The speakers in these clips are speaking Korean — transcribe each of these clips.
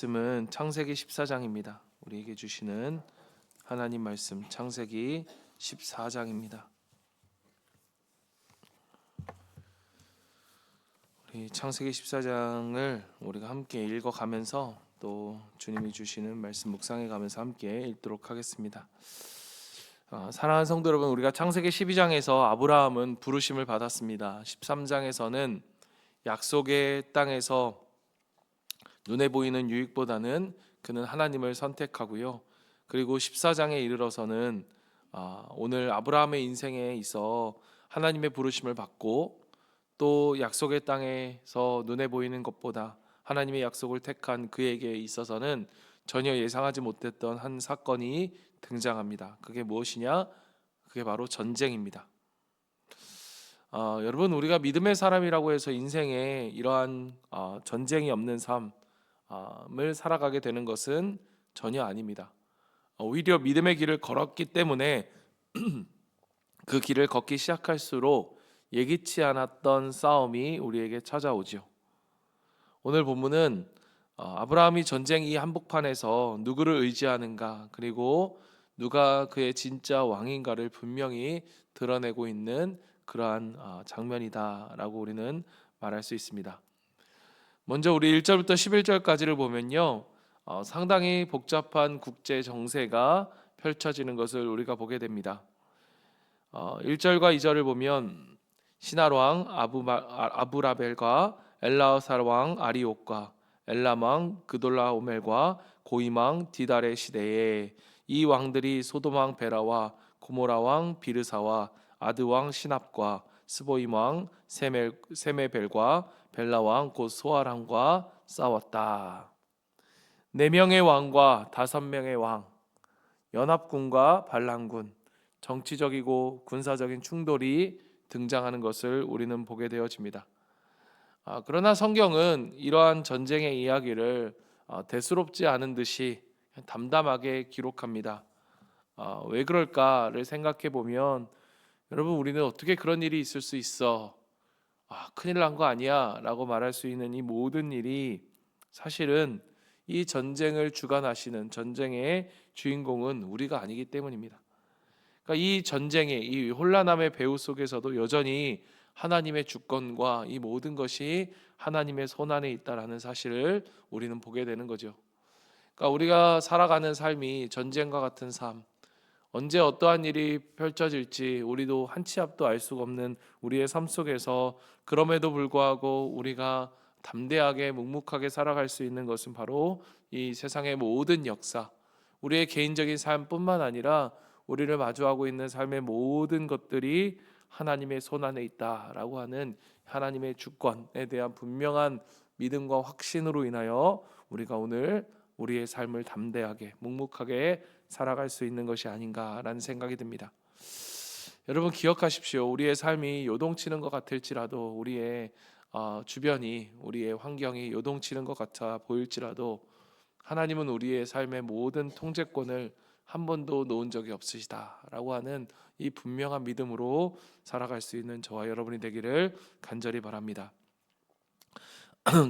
말씀은 창세기 14장입니다. 우리에게 주시는 하나님 말씀 창세기 14장입니다. 우리 창세기 14장을 우리가 함께 읽어가면서 또 주님이 주시는 말씀 묵상해 가면서 함께 읽도록 하겠습니다. 사랑하는 성도 여러분, 우리가 창세기 12장에서 아브라함은 부르심을 받았습니다. 13장에서는 약속의 땅에서 눈에 보이는 유익보다는 그는 하나님을 선택하고요. 그리고 14장에 이르러서는 오늘 아브라함의 인생에 있어 하나님의 부르심을 받고 또 약속의 땅에서 눈에 보이는 것보다 하나님의 약속을 택한 그에게 있어서는 전혀 예상하지 못했던 한 사건이 등장합니다. 그게 무엇이냐? 그게 바로 전쟁입니다. 여러분, 우리가 믿음의 사람이라고 해서 인생에 이러한 전쟁이 없는 삶을 살아가게 되는 것은 전혀 아닙니다. 오히려 믿음의 길을 걸었기 때문에 그 길을 걷기 시작할수록 예기치 않았던 싸움이 우리에게 찾아오죠. 오늘 본문은 아브라함이 전쟁 이 한복판에서 누구를 의지하는가, 그리고 누가 그의 진짜 왕인가를 분명히 드러내고 있는 그러한 장면이다라고 우리는 말할 수 있습니다. 먼저 우리 1절부터 11절까지를 보면요, 상당히 복잡한 국제 정세가 펼쳐지는 것을 우리가 보게 됩니다. 1절과 2절을 보면 시날 왕 아브라벨과 엘라살 왕 아리옥과 엘람 왕 그돌라오멜과 고임 왕 디달의 시대에 이 왕들이 소돔 왕 베라와 고모라 왕 비르사와 아드 왕 시납과 스보임 왕 세메벨과 벨라 왕 곧 소아람과 싸웠다. 4명의 왕과 5명의 왕, 연합군과 반란군, 정치적이고 군사적인 충돌이 등장하는 것을 우리는 보게 되어집니다. 그러나 성경은 이러한 전쟁의 이야기를 대수롭지 않은 듯이 담담하게 기록합니다. 왜 그럴까를 생각해 보면, 여러분, 우리는 어떻게 그런 일이 있을 수 있어? 큰일 난 거 아니야? 라고 말할 수 있는 이 모든 일이 사실은 이 전쟁을 주관하시는 전쟁의 주인공은 우리가 아니기 때문입니다. 그러니까 이 전쟁의 이 혼란함의 배후 속에서도 여전히 하나님의 주권과 이 모든 것이 하나님의 손안에 있다라는 사실을 우리는 보게 되는 거죠. 그러니까 우리가 살아가는 삶이 전쟁과 같은 삶, 언제 어떠한 일이 펼쳐질지 우리도 한 치 앞도 알 수가 없는 우리의 삶 속에서, 그럼에도 불구하고 우리가 담대하게 묵묵하게 살아갈 수 있는 것은 바로 이 세상의 모든 역사, 우리의 개인적인 삶뿐만 아니라 우리를 마주하고 있는 삶의 모든 것들이 하나님의 손안에 있다라고 하는 하나님의 주권에 대한 분명한 믿음과 확신으로 인하여 우리가 오늘 우리의 삶을 담대하게 묵묵하게 살아갈 수 있는 것이 아닌가라는 생각이 듭니다. 여러분, 기억하십시오. 우리의 삶이 요동치는 것 같을지라도, 우리의 주변이, 우리의 환경이 요동치는 것 같아 보일지라도 하나님은 우리의 삶의 모든 통제권을 한 번도 놓은 적이 없으시다라고 하는 이 분명한 믿음으로 살아갈 수 있는 저와 여러분이 되기를 간절히 바랍니다.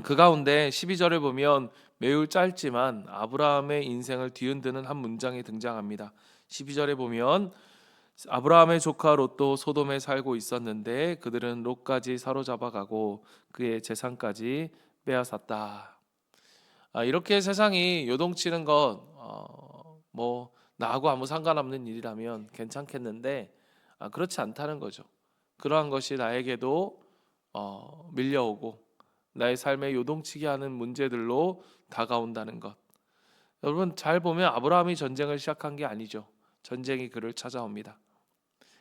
그 가운데 12절을 보면 매우 짧지만 아브라함의 인생을 뒤흔드는 한 문장이 등장합니다. 12절에 보면 아브라함의 조카 롯도 소돔에 살고 있었는데 그들은 롯까지 사로잡아가고 그의 재산까지 빼앗았다. 이렇게 세상이 요동치는 것, 나하고 아무 상관없는 일이라면 괜찮겠는데 그렇지 않다는 거죠. 그러한 것이 나에게도 밀려오고 나의 삶에 요동치게 하는 문제들로 다가온다는 것. 여러분, 잘 보면 아브라함이 전쟁을 시작한 게 아니죠. 전쟁이 그를 찾아옵니다.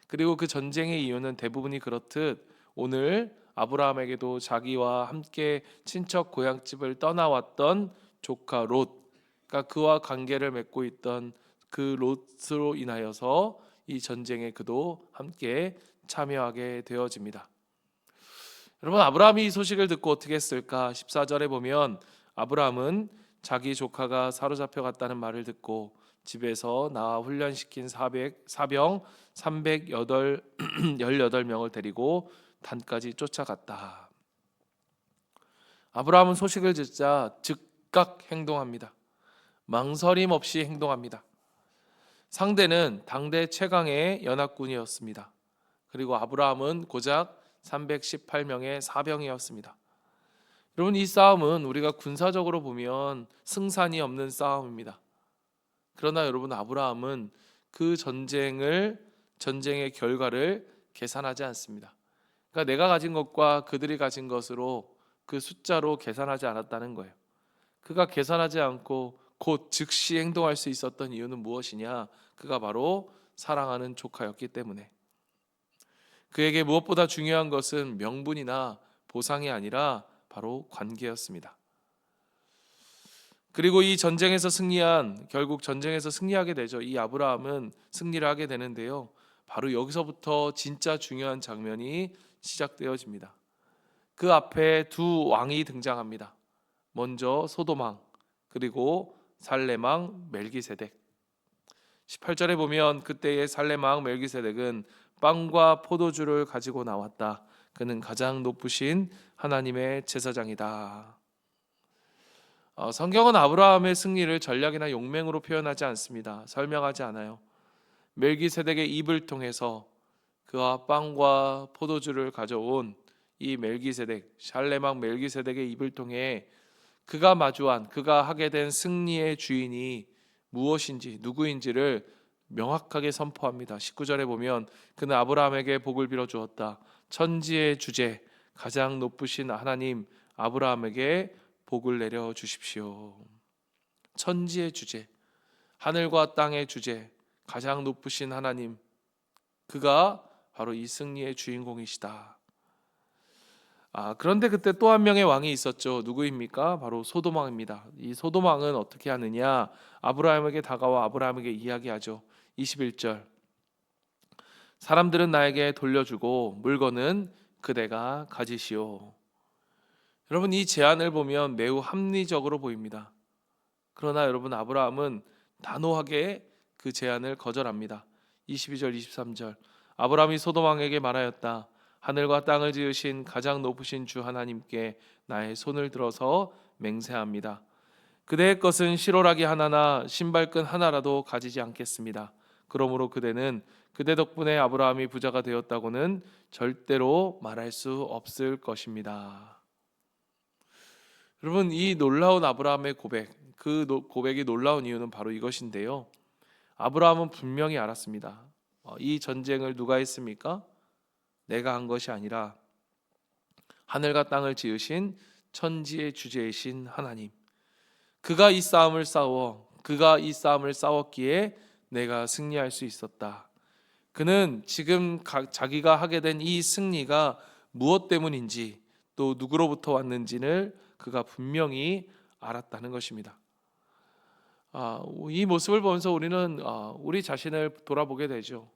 그리고 그 전쟁의 이유는 대부분이 그렇듯 오늘 아브라함에게도 자기와 함께 친척 고향집을 떠나왔던 조카 롯, 그러니까 그와 관계를 맺고 있던 그 롯으로 인하여서 이 전쟁에 그도 함께 참여하게 되어집니다. 여러분, 아브라함이 이 소식을 듣고 어떻게 했을까? 14절에 보면 아브라함은 자기 조카가 사로잡혀 갔다는 말을 듣고 집에서 나와 훈련시킨 사병 318명을 데리고 단까지 쫓아갔다. 아브라함은 소식을 듣자 즉 즉각 행동합니다. 망설임 없이 행동합니다. 상대는 당대 최강의 연합군이었습니다. 그리고 아브라함은 고작 318명의 사병이었습니다. 여러분, 이 싸움은 우리가 군사적으로 보면 승산이 없는 싸움입니다. 그러나 여러분, 아브라함은 그 전쟁의 결과를 계산하지 않습니다. 그러니까 내가 가진 것과 그들이 가진 것으로 그 숫자로 계산하지 않았다는 거예요. 그가 계산하지 않고 곧 즉시 행동할 수 있었던 이유는 무엇이냐? 그가 바로 사랑하는 조카였기 때문에. 그에게 무엇보다 중요한 것은 명분이나 보상이 아니라 바로 관계였습니다. 그리고 이 전쟁에서 결국 전쟁에서 승리하게 되죠. 이 아브라함은 승리를 하게 되는데요. 바로 여기서부터 진짜 중요한 장면이 시작되어집니다. 그 앞에 두 왕이 등장합니다. 먼저 소돔 왕, 그리고 살렘 왕 멜기세덱. 18절에 보면 그때의 살렘 왕 멜기세덱은 빵과 포도주를 가지고 나왔다. 그는 가장 높으신 하나님의 제사장이다. 성경은 아브라함의 승리를 전략이나 용맹으로 표현하지 않습니다. 설명하지 않아요. 멜기세덱의 입을 통해서 그와 빵과 포도주를 가져온 이 멜기세덱, 살렘 왕 멜기세덱의 입을 통해 그가 하게 된 승리의 주인이 무엇인지, 누구인지를 명확하게 선포합니다. 19절에 보면 그는 아브라함에게 복을 빌어 주었다. 천지의 주제, 가장 높으신 하나님 아브라함에게 복을 내려 주십시오. 천지의 주제, 하늘과 땅의 주제, 가장 높으신 하나님, 그가 바로 이 승리의 주인공이시다. 그런데 그때 또 한 명의 왕이 있었죠. 누구입니까? 바로 소돔 왕입니다. 이 소돔 왕은 어떻게 하느냐? 아브라함에게 다가와 아브라함에게 이야기하죠. 21절. 사람들은 나에게 돌려주고 물건은 그대가 가지시오. 여러분, 이 제안을 보면 매우 합리적으로 보입니다. 그러나 여러분, 아브라함은 단호하게 그 제안을 거절합니다. 22절 23절. 아브라함이 소돔 왕에게 말하였다. 하늘과 땅을 지으신 가장 높으신 주 하나님께 나의 손을 들어서 맹세합니다. 그대의 것은 실오라기 하나나 신발끈 하나라도 가지지 않겠습니다. 그러므로 그대는 그대 덕분에 아브라함이 부자가 되었다고는 절대로 말할 수 없을 것입니다. 여러분, 이 놀라운 아브라함의 고백, 그 고백이 놀라운 이유는 바로 이것인데요. 아브라함은 분명히 알았습니다. 이 전쟁을 누가 했습니까? 내가 한 것이 아니라 하늘과 땅을 지으신 천지의 주제이신 하나님, 그가 이 싸움을 싸웠기에 내가 승리할 수 있었다. 그는 지금 자기가 하게 된 이 승리가 무엇 때문인지, 또 누구로부터 왔는지를 그가 분명히 알았다는 것입니다. 이 모습을 보면서 우리는 우리 자신을 돌아보게 되죠.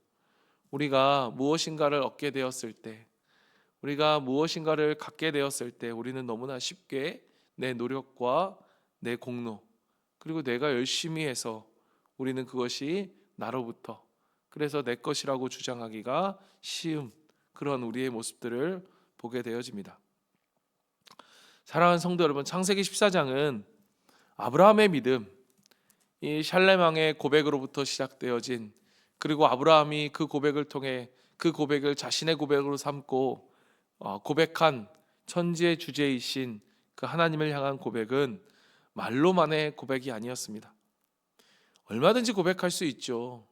우리가 무엇인가를 얻게 되었을 때, 우리가 무엇인가를 갖게 되었을 때 우리는 너무나 쉽게 내 노력과 내 공로, 그리고 내가 열심히 해서 우리는 그것이 나로부터, 그래서 내 것이라고 주장하기가 쉬운 그런 우리의 모습들을 보게 되어집니다. 사랑하는 성도 여러분, 창세기 14장은 아브라함의 믿음, 이 샬렘 왕의 고백으로부터 시작되어진, 그리고 아브라함이 그 고백을 통해 그 고백을 자신의 고백으로 삼고 고백한 천지의 주제이신 그 하나님을 향한 고백은 말로만의 고백이 아니었습니다. 얼마든지 고백할 수 있죠.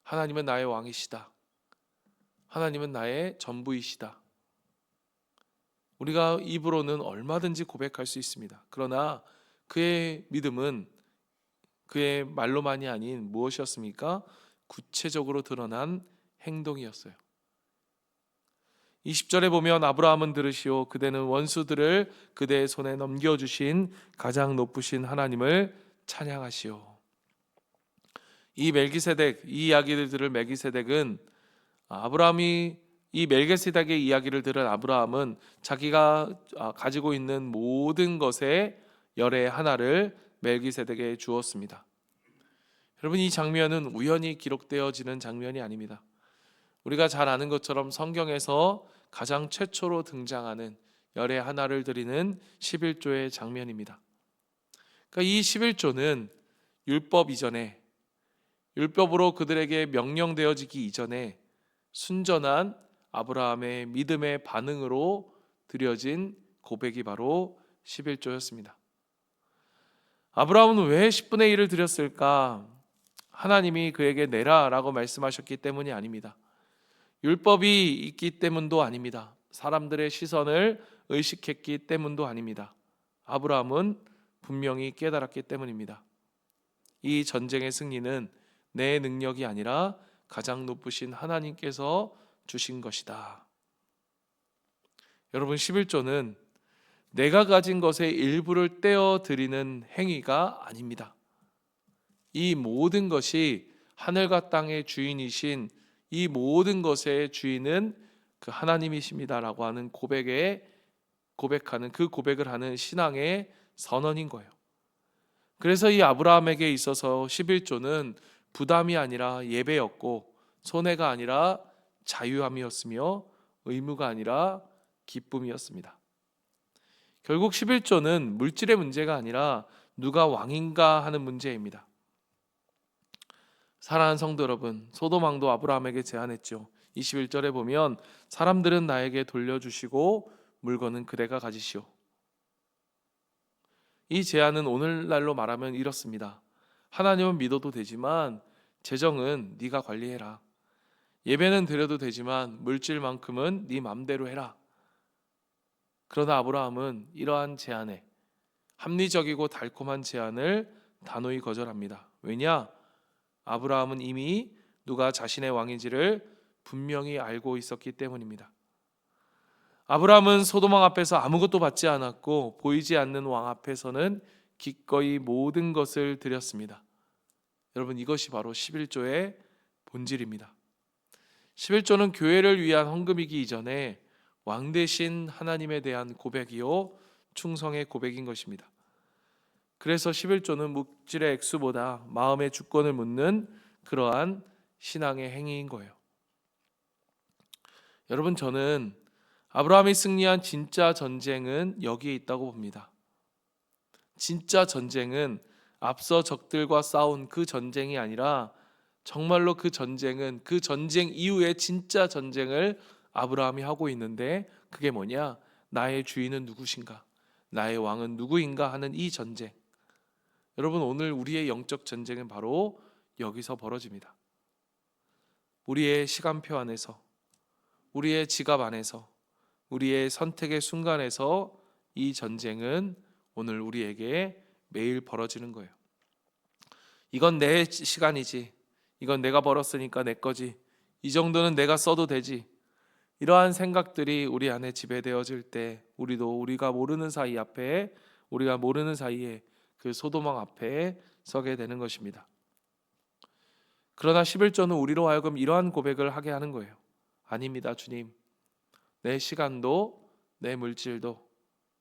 하나님은 나의 왕이시다. 하나님은 나의 전부이시다. 우리가 입으로는 얼마든지 고백할 수 있습니다. 그러나 그의 믿음은 그의 말로만이 아닌 무엇이었습니까? 구체적으로 드러난 행동이었어요. 20절에 보면 아브라함은 들으시오 그대는 원수들을 그대의 손에 넘겨주신 가장 높으신 하나님을 찬양하시오. 이 이야기를 들을 멜기세덱은 이 멜기세덱의 이야기를 들은 아브라함은 자기가 가지고 있는 모든 것의 열의 하나를 멜기세덱에 주었습니다. 여러분, 이 장면은 우연히 기록되어지는 장면이 아닙니다. 우리가 잘 아는 것처럼 성경에서 가장 최초로 등장하는 열의 하나를 드리는 11조의 장면입니다. 그러니까 이 11조는 율법 이전에, 율법으로 그들에게 명령되어지기 이전에 순전한 아브라함의 믿음의 반응으로 드려진 고백이 바로 11조였습니다. 아브라함은 왜 10분의 1을 드렸을까? 하나님이 그에게 내라라고 말씀하셨기 때문이 아닙니다. 율법이 있기 때문도 아닙니다. 사람들의 시선을 의식했기 때문도 아닙니다. 아브라함은 분명히 깨달았기 때문입니다. 이 전쟁의 승리는 내 능력이 아니라 가장 높으신 하나님께서 주신 것이다. 여러분, 11조는 내가 가진 것의 일부를 떼어 드리는 행위가 아닙니다. 이 모든 것이 하늘과 땅의 주인이신 이 모든 것의 주인은 그 하나님이십니다라고 하는 고백하는 그 고백을 하는 신앙의 선언인 거예요. 그래서 이 아브라함에게 있어서 11조는 부담이 아니라 예배였고, 손해가 아니라 자유함이었으며, 의무가 아니라 기쁨이었습니다. 결국 11조는 물질의 문제가 아니라 누가 왕인가 하는 문제입니다. 사랑하는 성도 여러분, 소돔왕도 아브라함에게 제안했죠. 21절에 보면 사람들은 나에게 돌려주시고 물건은 그대가 가지시오. 이 제안은 오늘날로 말하면 이렇습니다. 하나님은 믿어도 되지만 재정은 네가 관리해라. 예배는 드려도 되지만 물질만큼은 네 맘대로 해라. 그러나 아브라함은 이러한 제안에, 합리적이고 달콤한 제안을 단호히 거절합니다. 왜냐? 아브라함은 이미 누가 자신의 왕인지를 분명히 알고 있었기 때문입니다. 아브라함은 소돔왕 앞에서 아무것도 받지 않았고, 보이지 않는 왕 앞에서는 기꺼이 모든 것을 드렸습니다. 여러분, 이것이 바로 11조의 본질입니다. 11조는 교회를 위한 헌금이기 이전에 왕 대신 하나님에 대한 고백이요 충성의 고백인 것입니다. 그래서 11조는 물질의 액수보다 마음의 주권을 묻는 그러한 신앙의 행위인 거예요. 여러분, 저는 아브라함이 승리한 진짜 전쟁은 여기에 있다고 봅니다. 진짜 전쟁은 앞서 적들과 싸운 그 전쟁이 아니라 정말로 그 전쟁은 그 전쟁 이후의 진짜 전쟁을 아브라함이 하고 있는데, 그게 뭐냐? 나의 주인은 누구신가? 나의 왕은 누구인가 하는 이 전쟁. 여러분, 오늘 우리의 영적 전쟁은 바로 여기서 벌어집니다. 우리의 시간표 안에서, 우리의 지갑 안에서, 우리의 선택의 순간에서 이 전쟁은 오늘 우리에게 매일 벌어지는 거예요. 이건 내 시간이지, 이건 내가 벌었으니까 내 거지, 이 정도는 내가 써도 되지, 이러한 생각들이 우리 안에 지배되어질 때 우리가 모르는 사이에 그 소돔왕 앞에 서게 되는 것입니다. 그러나 11조는 우리로 하여금 이러한 고백을 하게 하는 거예요. 아닙니다, 주님. 내 시간도, 내 물질도,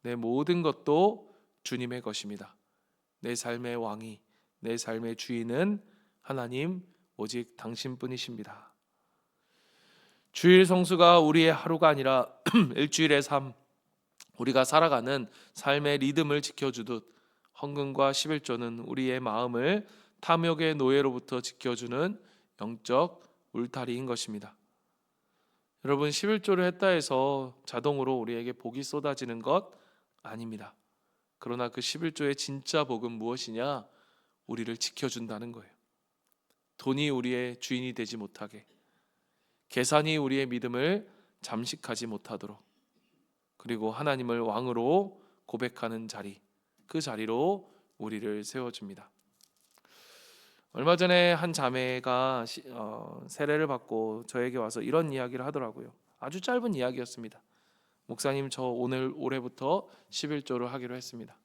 내 모든 것도 주님의 것입니다. 내 삶의 왕이, 내 삶의 주인은 하나님, 오직 당신뿐이십니다. 주일 성수가 우리의 하루가 아니라 일주일의 삶, 우리가 살아가는 삶의 리듬을 지켜주듯 헌금과 11조는 우리의 마음을 탐욕의 노예로부터 지켜주는 영적 울타리인 것입니다. 여러분, 11조를 했다 해서 자동으로 우리에게 복이 쏟아지는 것 아닙니다. 그러나 그 11조의 진짜 복은 무엇이냐? 우리를 지켜준다는 거예요. 돈이 우리의 주인이 되지 못하게, 계산이 우리의 믿음을 잠식하지 못하도록, 그리고 하나님을 왕으로 고백하는 자리, 그 자리로 우리를 세워줍니다. 얼마 전에 한 자매가 세례를 받고 저에게 와서 이런 이야기를 하더라고요. 아주 짧은 이야기였습니다. 목사님, 저 올해부터 11조를 하기로 했습니다.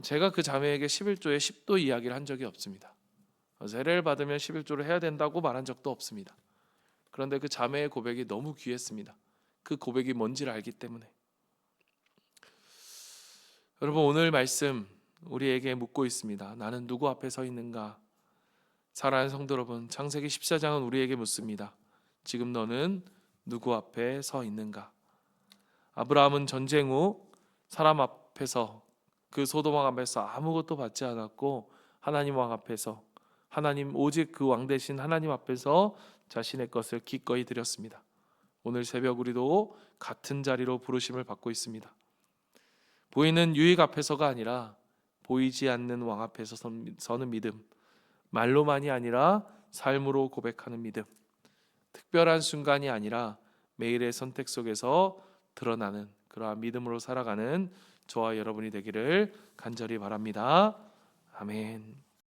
제가 그 자매에게 11조의 10도 이야기를 한 적이 없습니다. 세례를 받으면 11조를 해야 된다고 말한 적도 없습니다. 그런데 그 자매의 고백이 너무 귀했습니다. 그 고백이 뭔지를 알기 때문에. 여러분, 오늘 말씀 우리에게 묻고 있습니다. 나는 누구 앞에 서 있는가? 사랑하는 성도 여러분, 창세기 14장은 우리에게 묻습니다. 지금 너는 누구 앞에 서 있는가? 아브라함은 전쟁 후 사람 앞에서 그 소돔 왕 앞에서 아무것도 받지 않았고 하나님 왕 앞에서 하나님 오직 그 왕 대신 하나님 앞에서 자신의 것을 기꺼이 드렸습니다. 오늘 새벽 우리도 같은 자리로 부르심을 받고 있습니다. 보이는 유익 앞에서가 아니라 보이지 않는 왕 앞에서 서는 믿음, 말로만이 아니라 삶으로 고백하는 믿음, 특별한 순간이 아니라 매일의 선택 속에서 드러나는 그러한 믿음으로 살아가는 저와 여러분이 되기를 간절히 바랍니다. 아멘.